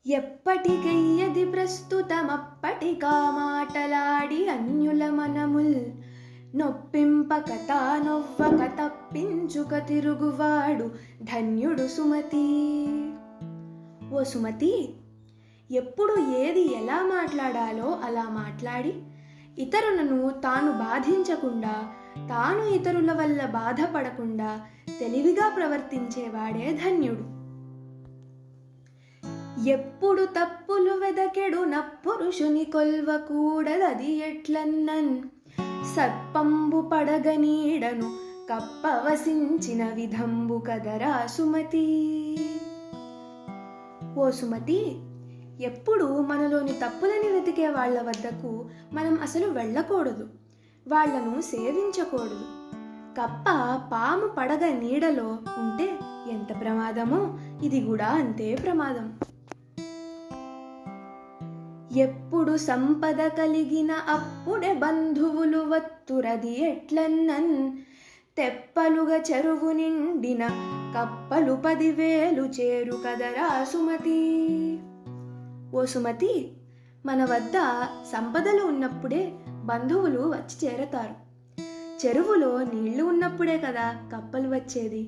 ఎప్పటికెయ్యది ప్రస్తుతమప్పటికా మాటలాడి అన్యుల మనముల్ నొప్పింపక తానొవ్వక తప్పించుక తిరుగువాడు ధన్యుడు సుమతి. ఓ సుమతి, ఎప్పుడు ఏది ఎలా మాట్లాడాలో అలా మాట్లాడి ఇతరులను తాను బాధించకుండా, తాను ఇతరుల వల్ల బాధపడకుండా తెలివిగా ప్రవర్తించేవాడే ధన్యుడు. ఎప్పుడు తప్పులు వెదకెడు నప్పురుషుని కొల్వకూడదది ఎట్లన్నన్ సర్పంబు పడగనీడను కప్పవసించిన విధంబు కదరా సుమతి. ఓ సుమతి, ఎప్పుడు మనలోని తప్పులని వెతికే వాళ్ల వద్దకు మనం అసలు వెళ్ళకూడదు, వాళ్లను సేవించకూడదు. కప్ప పాము పడగ నీడలో ఉంటే ఎంత ప్రమాదమో ఇది కూడా అంతే ప్రమాదం. ఎప్పుడు సంపద కలిగిన అప్పుడే బంధువులు వత్తురది ఎట్లన్నన్ తెప్పలుగా చెరువు నిండిన కప్పలు 10,000 చేరు కదరా సుమతి. ఓ సుమతి, మన వద్ద సంపదలు ఉన్నప్పుడే బంధువులు వచ్చి చేరతారు. చెరువులో నీళ్లు ఉన్నప్పుడే కదా కప్పలు వచ్చేది.